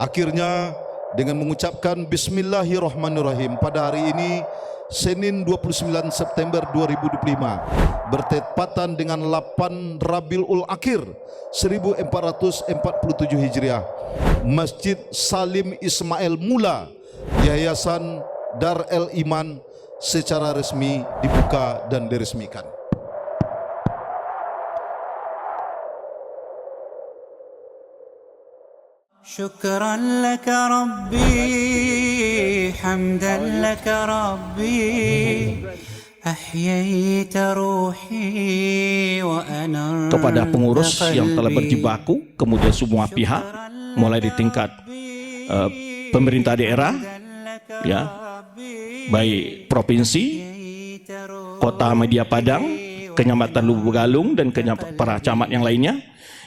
Akhirnya dengan mengucapkan Bismillahirrahmanirrahim pada hari ini Senin 29 September 2025 bertepatan dengan 8 Rabiul Akhir 1447 Hijriah, Masjid Salim Ismail Mula Yayasan Dar El Iman secara resmi dibuka dan diresmikan. شكرا لك ربي حمدا لك ربي أحييت روحي وأنرت kepada pengurus yang telah berjibaku, kemudian semua pihak mulai di tingkat pemerintah daerah, ya, baik provinsi, kota Media Padang, Kecamatan Lubuk Galung dan para camat yang lainnya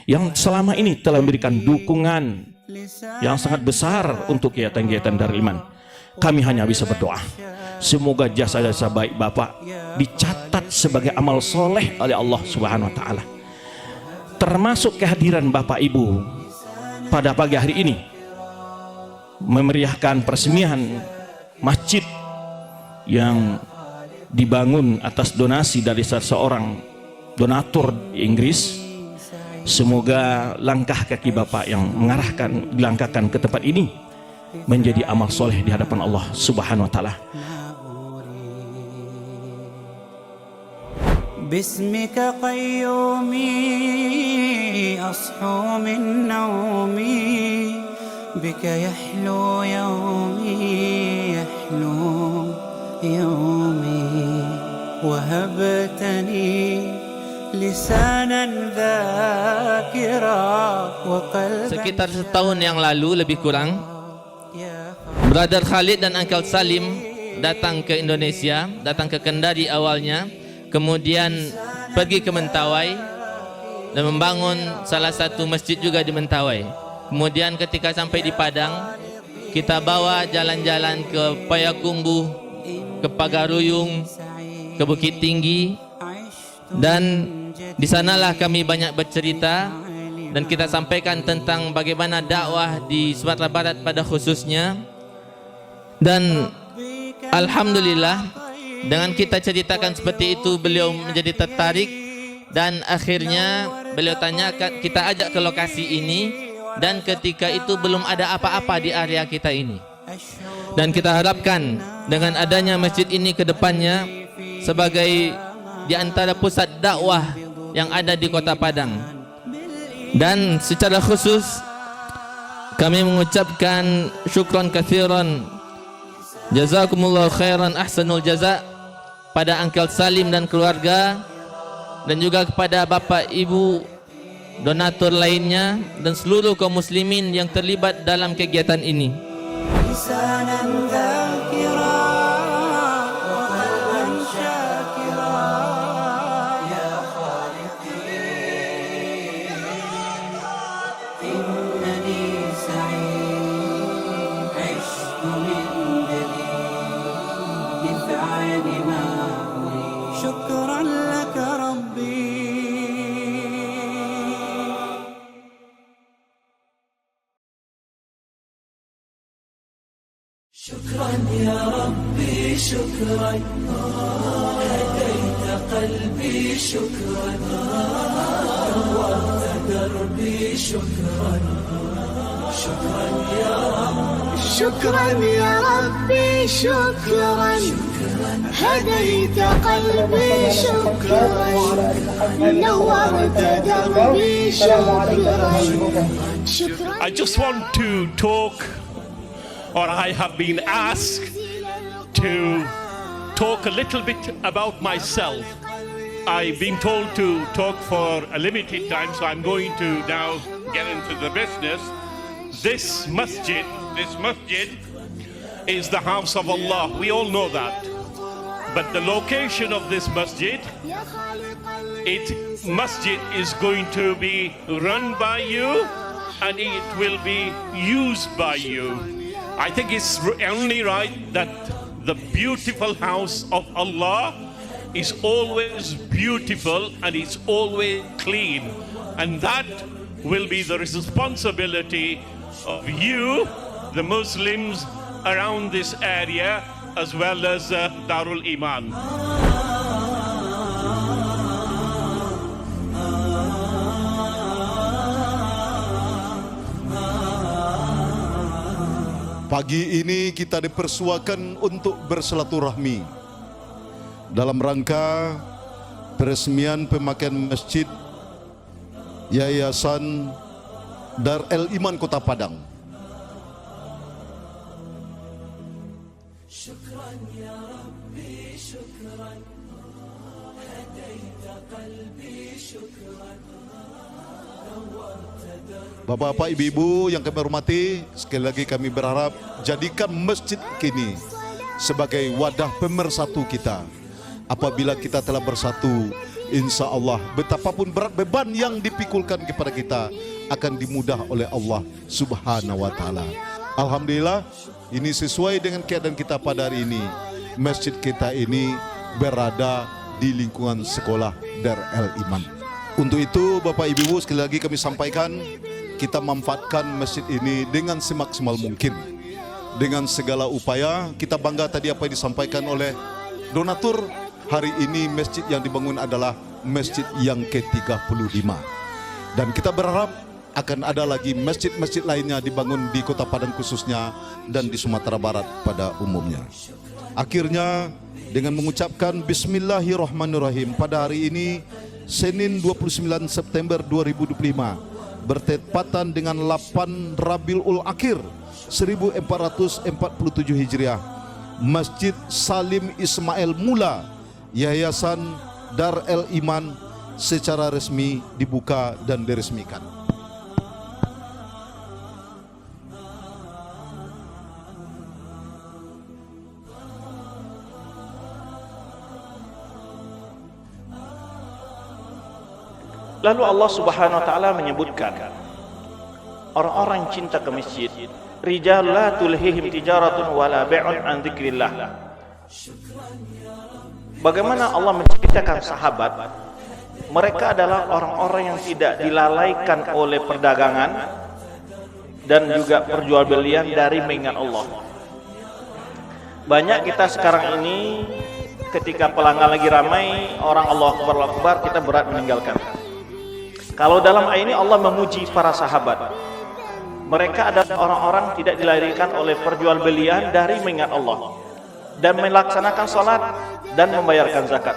yang selama ini telah memberikan dukungan yang sangat besar untuk kegiatan-kegiatan Darul Iman. Kami hanya bisa berdoa, semoga jasa-jasa baik Bapak dicatat sebagai amal soleh oleh Allah Subhanahu wa Ta'ala. Termasuk kehadiran Bapak Ibu pada pagi hari ini memeriahkan peresmian masjid yang dibangun atas donasi dari seorang donatur di Inggris. Semoga langkah kaki Bapak yang dilangkahkan ke tempat ini menjadi amal soleh di hadapan Allah Subhanahu wa Ta'ala. Bismika qayyumi ashu min nawmi bika yahlu yawmi yahlu yawmi wahabtani sekitar setahun yang lalu lebih kurang, Brother Khalid dan Uncle Salim datang ke Indonesia, datang ke Kendari awalnya, kemudian pergi ke Mentawai dan membangun salah satu masjid juga di Mentawai. Kemudian ketika sampai di Padang, kita bawa jalan-jalan ke Payakumbuh, ke Pagaruyung, ke Bukit Tinggi, dan di sanalah kami banyak bercerita dan kita sampaikan tentang bagaimana dakwah di Sumatera Barat pada khususnya. Dan alhamdulillah dengan kita ceritakan seperti itu, beliau menjadi tertarik dan akhirnya beliau tanyakan, kita ajak ke lokasi ini, dan ketika itu belum ada apa-apa di area kita ini. Dan kita harapkan dengan adanya masjid ini ke depannya sebagai di antara pusat dakwah yang ada di Kota Padang. Dan secara khusus kami mengucapkan syukran katsiran, jazakumullah khairan ahsanul jaza pada Uncle Salim dan keluarga, dan juga kepada Bapak Ibu donatur lainnya dan seluruh kaum muslimin yang terlibat dalam kegiatan ini. شكرا لك ربي شكرا يا ربي شكرا هديت قلبي شكرا نورت دربي شكرا شكرا يا ربي شكرا يا ربي شكرا هديت قلبي شكرا نورت دربي شكرا. I just want to talk, or I have been asked to talk a little bit about myself. I've been told to talk for a limited time, so I'm going to now get into the business. This masjid is the house of Allah. We all know that. But the location of this masjid is going to be run by you and it will be used by you. I think it's only right that the beautiful house of Allah is always beautiful and it's always clean, and that will be the responsibility of you, the Muslims around this area, as well as Darul Iman. Pagi ini kita dipersuakan untuk bersilaturahmi dalam rangka peresmian pemakaian masjid Yayasan Darul Iman Kota Padang. Bapak-bapak, ibu-ibu yang kami hormati, sekali lagi kami berharap jadikan masjid kini sebagai wadah pemersatu kita. Apabila kita telah bersatu, insya Allah betapapun berat beban yang dipikulkan kepada kita akan dimudah oleh Allah Subhanahu wa Ta'ala. Alhamdulillah, ini sesuai dengan keadaan kita pada hari ini. Masjid kita ini berada di lingkungan sekolah Darul Iman. Untuk itu, Bapak Ibu, sekali lagi kami sampaikan, kita manfaatkan masjid ini dengan semaksimal mungkin. Dengan segala upaya, kita bangga tadi apa yang disampaikan oleh donatur. Hari ini masjid yang dibangun adalah masjid yang ke-35. Dan kita berharap akan ada lagi masjid-masjid lainnya dibangun di Kota Padang khususnya dan di Sumatera Barat pada umumnya. Akhirnya dengan mengucapkan Bismillahirrahmanirrahim pada hari ini Senin 29 September 2025 bertepatan dengan 8 Rabiul Akhir 1447 Hijriah, Masjid Salim Ismail Mula Yayasan Darul Iman secara resmi dibuka dan diresmikan. Lalu Allah Subhanahu wa Ta'ala menyebutkan orang-orang yang cinta ke masjid, rijal la tulhihim tijaratun wala bai'un an dzikrillah. Bagaimana Allah menceritakan sahabat, mereka adalah orang-orang yang tidak dilalaikan oleh perdagangan dan juga perjualbelian dari mengingat Allah. Banyak kita sekarang ini ketika pelanggan lagi ramai, orang Allah Akbar, kita berat meninggalkan. Kalau dalam ayat ini Allah memuji para sahabat. Mereka adalah orang-orang tidak dilahirkan oleh perjualbelian dari mengingat Allah dan melaksanakan salat dan membayarkan zakat.